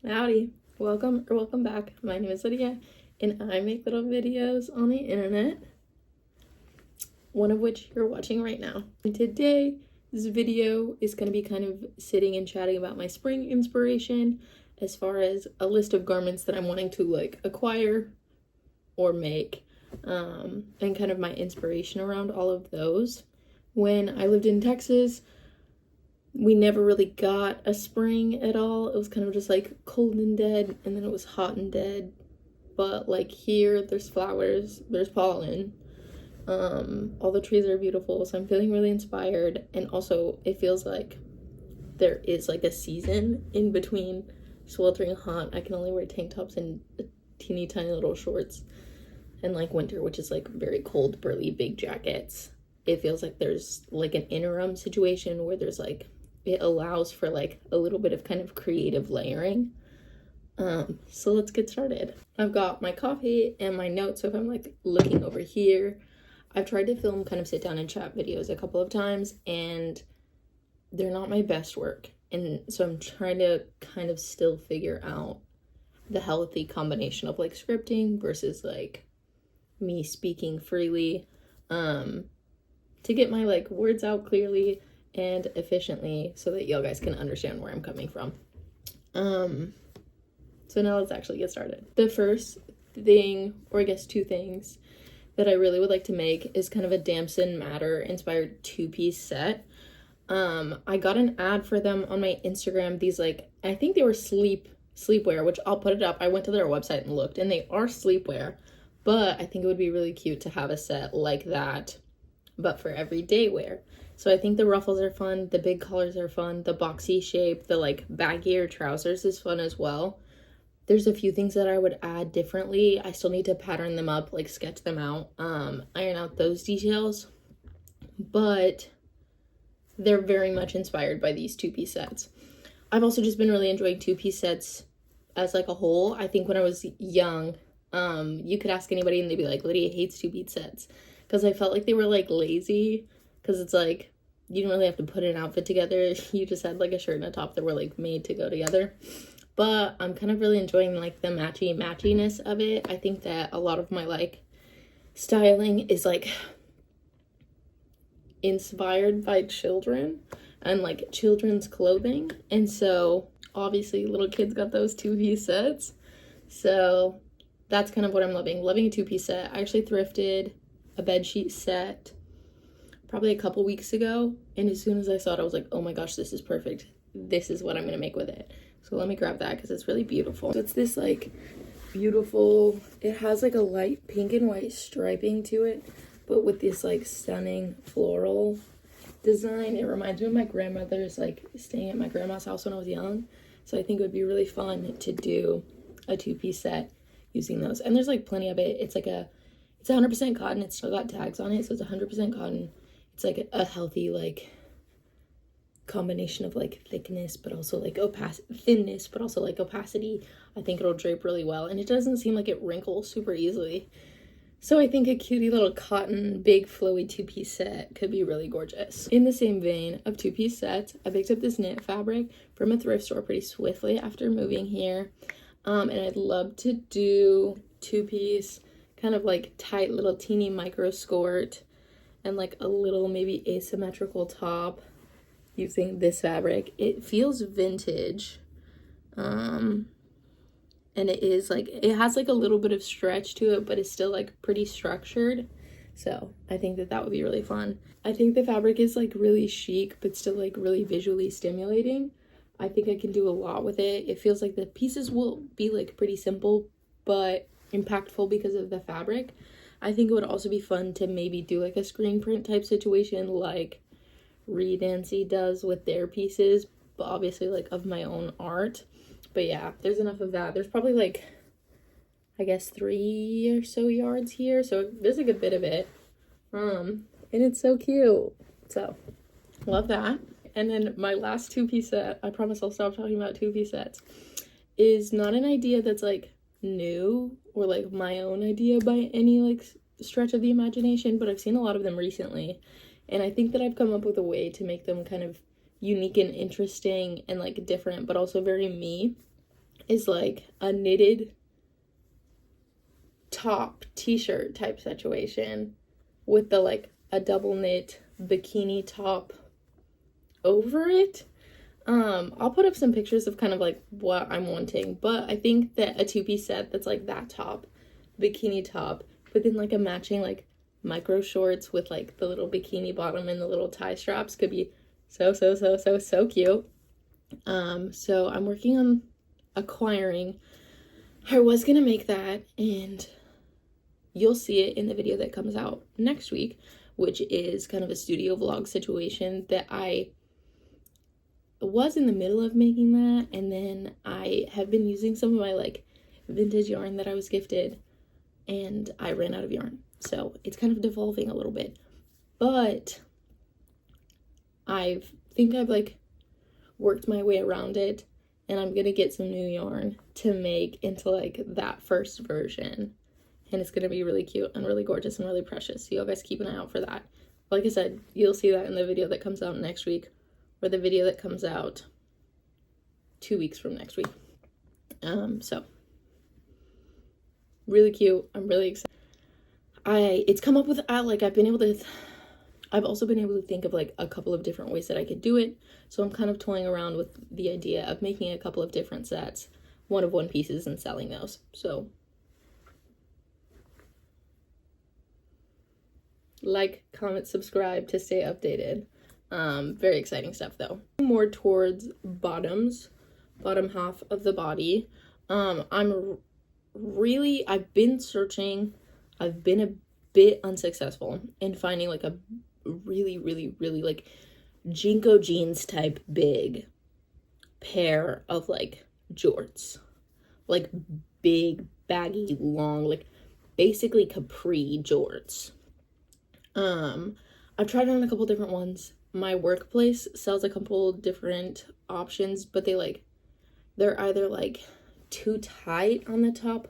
Howdy, welcome back. My name is Lydia, and I make little videos on the internet, one of which you're watching right now. And today, this video is going to be kind of sitting and chatting about my spring inspiration as far as a list of garments that I'm wanting to acquire or make, and kind of my inspiration around all of those. When I lived in Texas, we never really got a spring at all. It was kind of just cold and dead, and then it was hot and dead. But here, there's flowers, there's pollen. All the trees are beautiful, so I'm feeling really inspired. And also, it feels like there is a season in between sweltering hot. I can only wear tank tops and teeny tiny little shorts. And winter, which is very cold, burly, big jackets. It feels like there's an interim situation where there's it allows for a little bit of kind of creative layering. So let's get started. I've got my coffee and my notes. So if I'm looking over here, I've tried to film kind of sit down and chat videos a couple of times, and they're not my best work. And so I'm trying to kind of still figure out the healthy combination of scripting versus me speaking freely, to get my words out clearly and efficiently so that y'all guys can understand where I'm coming from. So now let's actually get started. The first thing, or I guess two things, that I really would like to make is kind of a Damson Matter inspired two-piece set. I got an ad for them on my Instagram. These I think they were sleepwear, which I'll put it up. I went to their website and looked, and they are sleepwear, but I think it would be really cute to have a set like that, but for everyday wear. So I think the ruffles are fun, the big collars are fun, the boxy shape, the baggier trousers is fun as well. There's a few things that I would add differently. I still need to pattern them up, sketch them out, iron out those details, but they're very much inspired by these two-piece sets. I've also just been really enjoying two-piece sets as a whole. I think when I was young, you could ask anybody and they'd be like, Lydia hates two-piece sets, because I felt like they were matchy, because it's you didn't really have to put an outfit together. You just had a shirt and a top that were made to go together. But I'm kind of really enjoying the matchiness of it. I think that a lot of my styling is inspired by children and children's clothing. And so obviously little kids got those two-piece sets. So that's kind of what I'm loving a two-piece set. I actually thrifted a bedsheet set probably a couple weeks ago, and as soon as I saw it, I was like, oh my gosh, this is perfect. This is what I'm gonna make with it. So let me grab that because it's really beautiful. So it's this beautiful, it has a light pink and white striping to it, but with this stunning floral design. It reminds me of my grandmother's staying at my grandma's house when I was young. So I think it would be really fun to do a two-piece set using those. And there's plenty of it. It's it's 100% cotton. It's still got tags on it, so it's 100% cotton. It's a healthy combination of thickness, but also thinness, but also opacity. I think it'll drape really well, and it doesn't seem like it wrinkles super easily. So I think a cutie little cotton, big flowy two-piece set could be really gorgeous. In the same vein of two-piece sets, I picked up this knit fabric from a thrift store pretty swiftly after moving here. And I'd love to do two-piece, kind of tight little teeny micro skirt and a little maybe asymmetrical top using this fabric. It feels vintage. And it is it has a little bit of stretch to it, but it's still pretty structured. So I think that would be really fun. I think the fabric is really chic, but still really visually stimulating. I think I can do a lot with it. It feels the pieces will be pretty simple, but impactful because of the fabric. I think it would also be fun to maybe do a screen print type situation like Reed Nancy does with their pieces, but obviously of my own art. But yeah, there's enough of that. There's probably I guess 3 or so yards here, so there's a good bit of it. And it's so cute. So love that. And then my last two-piece set, I promise I'll stop talking about two-piece sets, is not an idea that's new or my own idea by any stretch of the imagination, but I've seen a lot of them recently, and I think that I've come up with a way to make them kind of unique and interesting and different, but also very me. is like a knitted top t-shirt type situation with the like a double knit bikini top over it. I'll put up some pictures of kind of like what I'm wanting, but I think that a two-piece set that's like that top, bikini top, but then like a matching like micro shorts with like the little bikini bottom and the little tie straps could be so cute. So I'm working on acquiring. I was gonna make that, and you'll see it in the video that comes out next week, which is kind of a studio vlog situation that I was in the middle of making that, and then I have been using some of my like vintage yarn that I was gifted, and I ran out of yarn. So it's kind of devolving a little bit, but I think I've like worked my way around it, and I'm gonna get some new yarn to make into like that first version, and it's gonna be really cute and really gorgeous and really precious. So you guys keep an eye out for that. Like I said, you'll see that in the video that comes out next week, or the video that comes out 2 weeks from next week. So really cute. I'm really excited. It's come up with I've also been able to think of like a couple of different ways that I could do it. So I'm kind of toying around with the idea of making a couple of different sets, one of one pieces, and selling those. So like, comment, subscribe to stay updated. Very exciting stuff though. More towards bottom half of the body. I've been searching. I've been a bit unsuccessful in finding like a really like Jinko jeans type big pair of like jorts, like big baggy long, like basically capri jorts. I've tried on a couple different ones. My workplace sells a couple different options, but they're either like too tight on the top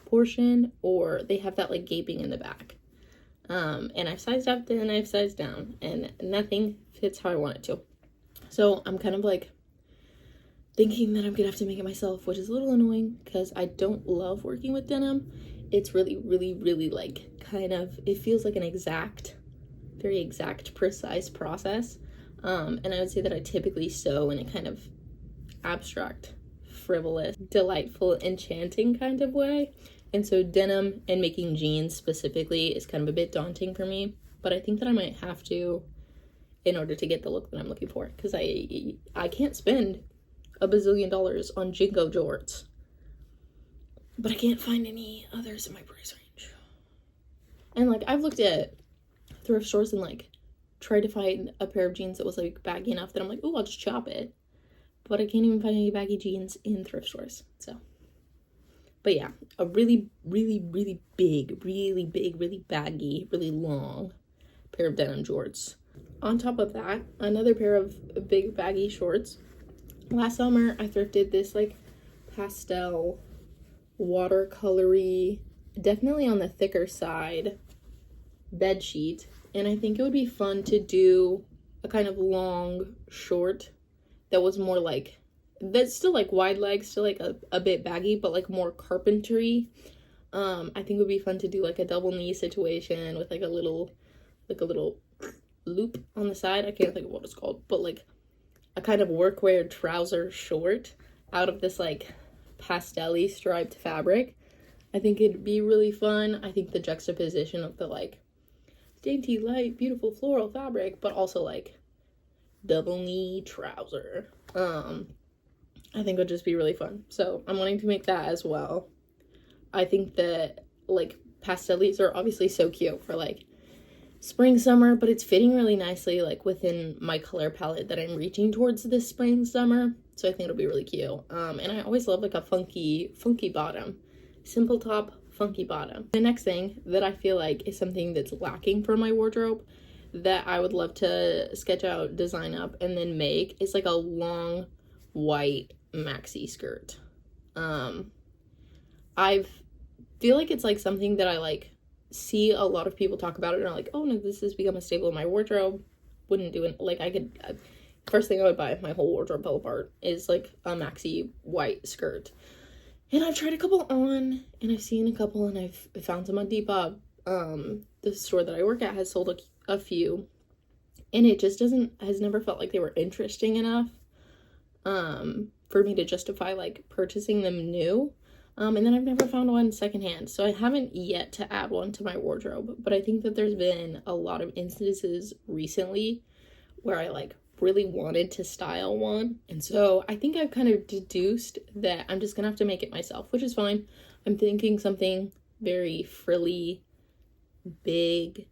portion, or they have that like gaping in the back. And I've sized up and I've sized down, and nothing fits how I want it to. So I'm kind of like thinking that I'm gonna have to make it myself, which is a little annoying because I don't love working with denim. It's really like kind of, it feels like an very exact, precise process. And I would say that I typically sew in a kind of abstract, frivolous, delightful, enchanting kind of way. And so denim and making jeans specifically is kind of a bit daunting for me, but I think that I might have to in order to get the look that I'm looking for, because I can't spend $1 bazillion on Jinko jorts, but I can't find any others in my price range. And like, I've looked at thrift stores and like tried to find a pair of jeans that was like baggy enough that I'm like, oh, I'll just chop it, but I can't even find any baggy jeans in thrift stores. So but yeah, a really big, really baggy, really long pair of denim jorts. On top of that, another pair of big baggy shorts. Last summer, I thrifted this like pastel watercolory, definitely on the thicker side, bed sheet. And I think it would be fun to do a kind of long short that was more like, that's still like wide legs, still like a bit baggy, but like more carpentry. I think it would be fun to do like a double knee situation with like a little loop on the side. I can't think of what it's called, but like a kind of workwear trouser short out of this like pastel-y striped fabric. I think it'd be really fun. I think the juxtaposition of the like dainty, light, beautiful floral fabric, but also like double knee trouser, I think would just be really fun. So I'm wanting to make that as well. I think that like pastellis are obviously so cute for like spring, summer, but it's fitting really nicely like within my color palette that I'm reaching towards this spring, summer. So I think it'll be really cute. And I always love like a funky bottom. Simple top, funky bottom. The next thing that I feel like is something that's lacking from my wardrobe that I would love to sketch out, design up, and then make is like a long white maxi skirt. I feel like it's like something that I like see a lot of people talk about it and are like, oh no, this has become a staple in my wardrobe. Wouldn't do it. Like first thing I would buy if my whole wardrobe fell apart is like a maxi white skirt. And I've tried a couple on, and I've seen a couple, and I've found some on Depop. The store that I work at has sold a few, and it just has never felt like they were interesting enough for me to justify like purchasing them new. And then I've never found one secondhand, so I haven't yet to add one to my wardrobe. But I think that there's been a lot of instances recently where I like really wanted to style one, and so I think I've kind of deduced that I'm just gonna have to make it myself, which is fine. I'm thinking something very frilly, big,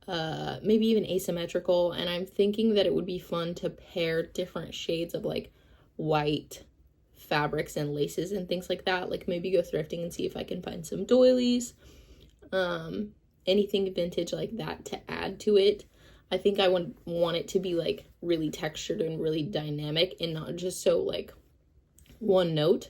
maybe even asymmetrical, and I'm thinking that it would be fun to pair different shades of like white fabrics and laces and things like that. Like maybe go thrifting and see if I can find some doilies, anything vintage like that to add to it. I think I would want it to be like really textured and really dynamic and not just so like one note.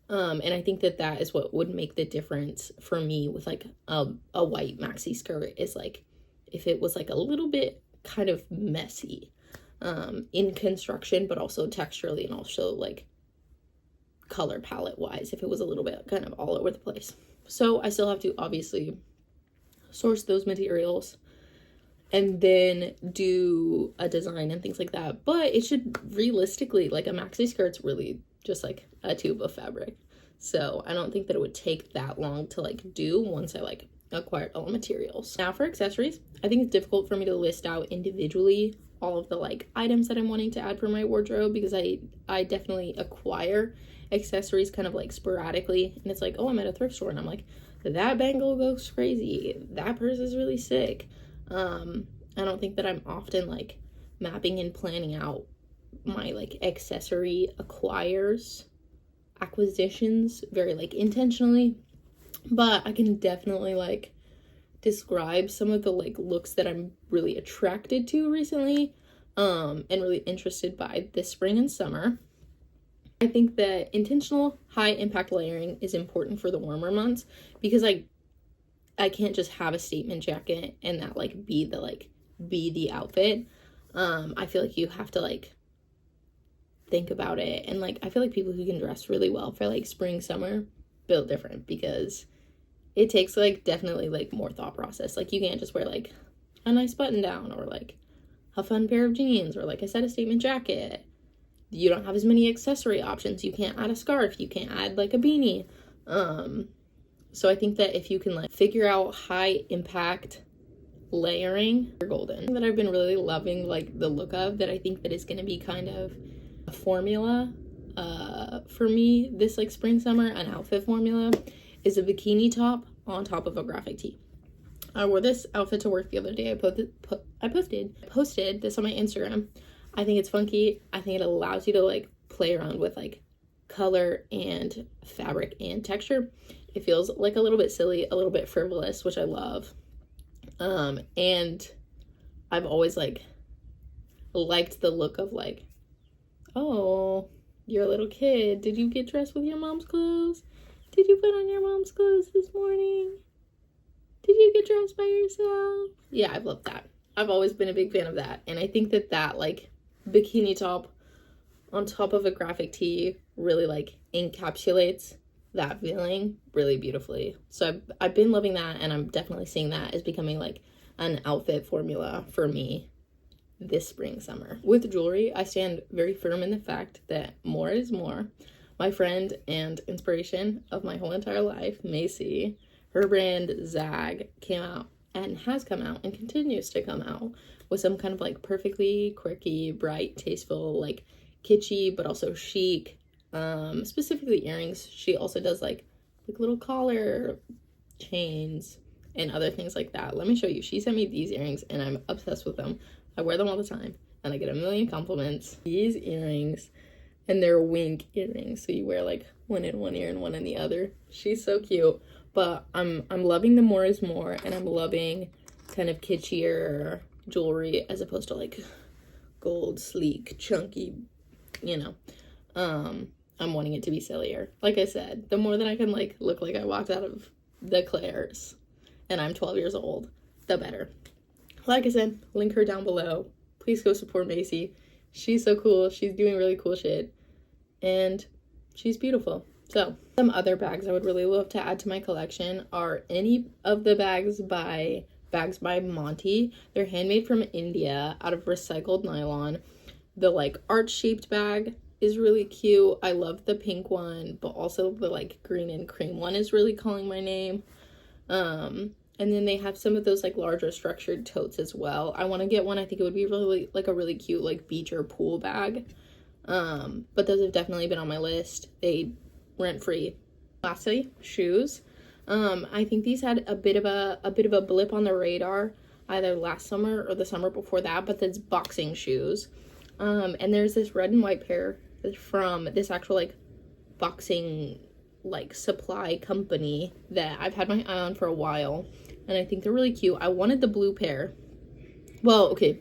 And I think that is what would make the difference for me with like a white maxi skirt, is like if it was like a little bit kind of messy in construction, but also texturally and also like color palette wise, if it was a little bit kind of all over the place. So I still have to obviously source those materials and then do a design and things like that. But it should realistically, like a maxi skirt's really just like a tube of fabric. So I don't think that it would take that long to like do once I like acquired all the materials. Now for accessories, I think it's difficult for me to list out individually all of the like items that I'm wanting to add for my wardrobe, because I definitely acquire accessories kind of like sporadically, and it's like, oh, I'm at a thrift store and I'm like, that bangle goes crazy, that purse is really sick. I don't think that I'm often like mapping and planning out my like accessory acquisitions very like intentionally, but I can definitely like describe some of the like looks that I'm really attracted to recently, and really interested by this spring and summer. I think that intentional high impact layering is important for the warmer months, because I can't just have a statement jacket and that like be the outfit. I feel like you have to like think about it, and like I feel like people who can dress really well for like spring, summer build different, because it takes like definitely like more thought process. Like you can't just wear like a nice button down or like a fun pair of jeans or like I said a statement jacket. You don't have as many accessory options. You can't add a scarf, you can't add like a beanie. So I think that if you can like figure out high impact layering, you're golden. That I've been really loving like the look of, that I think that is going to be kind of a formula for me this like spring summer, an outfit formula, is a bikini top on top of a graphic tee. I wore this outfit to work the other day. I posted this on my Instagram. I think it's funky. I think it allows you to like play around with like color and fabric and texture. It feels like a little bit silly, a little bit frivolous, which I love. And I've always like liked the look of like, oh, you're a little kid. Did you get dressed with your mom's clothes? Did you put on your mom's clothes this morning? Did you get dressed by yourself? Yeah, I've loved that. I've always been a big fan of that. And I think that like bikini top on top of a graphic tee really like encapsulates that feeling really beautifully. So I've been loving that, and I'm definitely seeing that as becoming like an outfit formula for me this spring summer. With jewelry, I stand very firm in the fact that more is more. My friend and inspiration of my whole entire life, Macy, her brand Zag came out and has come out and continues to come out with some kind of like perfectly quirky, bright, tasteful, like kitschy but also chic, specifically earrings. She also does like little collar chains and other things like that. Let me show you. She sent me these earrings and I'm obsessed with them. I wear them all the time and I get a million compliments. These earrings, and they're wink earrings, so you wear like one in one ear and one in the other. She's so cute. But I'm loving the more is more, and I'm loving kind of kitschier jewelry as opposed to like gold, sleek, chunky, you know. I'm wanting it to be sillier. Like I said, the more that I can like look like I walked out of the Claire's and I'm 12 years old, the better. Like I said, link her down below. Please go support Macy. She's so cool. She's doing really cool shit. And she's beautiful. So some other bags I would really love to add to my collection are any of the bags by Monty. They're handmade from India out of recycled nylon. The like art-shaped bag is really cute. I love the pink one, but also the like green and cream one is really calling my name. And then they have some of those like larger structured totes as well. I want to get one. I think it would be really like a really cute like beach or pool bag. But those have definitely been on my list. They rent free. Lastly, shoes. I think these had a bit of a blip on the radar either last summer or the summer before that, but that's boxing shoes. And there's this red and white pair from this actual like boxing like supply company that I've had my eye on for a while, and I think they're really cute. I wanted the blue pair. Well, okay.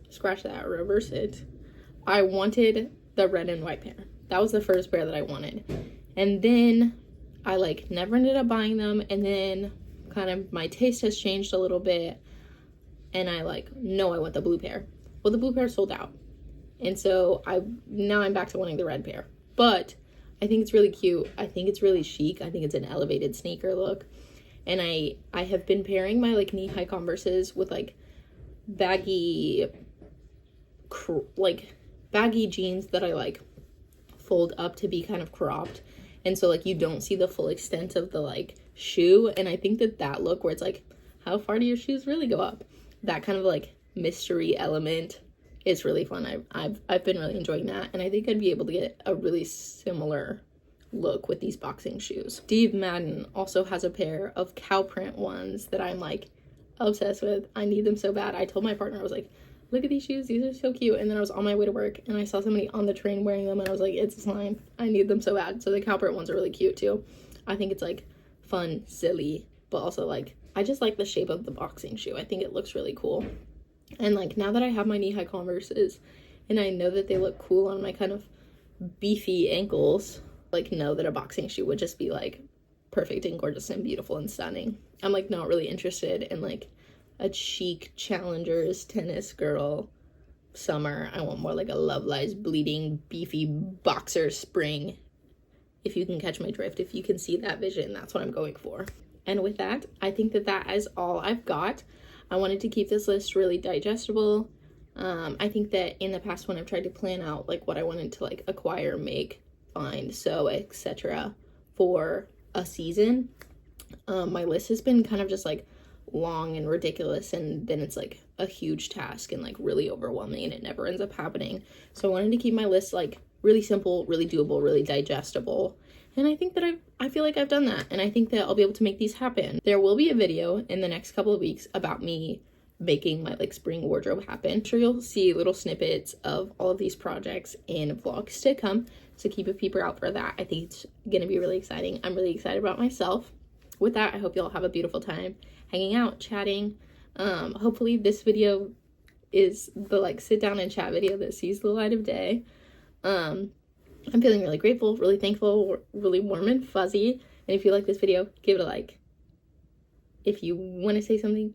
Scratch that, reverse it. I wanted the red and white pair. That was the first pair that I wanted. And then I like never ended up buying them, and then kind of my taste has changed a little bit, and I like, no, I want the blue pair. Well, the blue pair sold out. And so now I'm back to wanting the red pair. But I think it's really cute. I think it's really chic. I think it's an elevated sneaker look. And I have been pairing my like knee-high Converses with like baggy jeans that I like fold up to be kind of cropped. And so like you don't see the full extent of the like shoe. And I think that look where it's like, how far do your shoes really go up? That kind of like mystery element is really fun. I've been really enjoying that, and I think I'd be able to get a really similar look with these boxing shoes. Steve Madden also has a pair of cow print ones that I'm like obsessed with. I need them so bad. I told my partner, I was like, look at these shoes, these are so cute. And then I was on my way to work and I saw somebody on the train wearing them, and I was like, it's a sign, I need them so bad. So the cow print ones are really cute too. I think it's like fun, silly, but also like I just like the shape of the boxing shoe. I think it looks really cool. And like now that I have my knee-high Converses and I know that they look cool on my kind of beefy ankles, like know that a boxing shoe would just be like perfect and gorgeous and beautiful and stunning. I'm like not really interested in like a chic Challengers tennis girl summer. I want more like a Love Lies bleeding beefy boxer spring. If you can catch my drift, if you can see that vision, that's what I'm going for. And with that, I think that is all I've got. I wanted to keep this list really digestible. I think that in the past when I've tried to plan out like what I wanted to like acquire, make, find, sew, etc. for a season, my list has been kind of just like long and ridiculous, and then it's like a huge task and like really overwhelming, and it never ends up happening. So I wanted to keep my list like really simple, really doable, really digestible. And I think that I feel like I've done that, and I think that I'll be able to make these happen. There will be a video in the next couple of weeks about me making my like spring wardrobe happen. I'm sure you'll see little snippets of all of these projects in vlogs to come, so keep a peeper out for that. I think it's gonna be really exciting. I'm really excited about myself. With that, I hope you all have a beautiful time hanging out, chatting. Hopefully this video is the like sit down and chat video that sees the light of day. I'm feeling really grateful, really thankful, really warm and fuzzy. And if you like this video, give it a like. If you want to say something,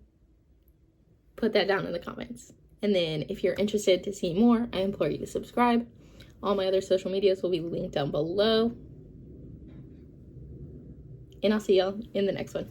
put that down in the comments. And then if you're interested to see more, I implore you to subscribe. All my other social medias will be linked down below. And I'll see y'all in the next one.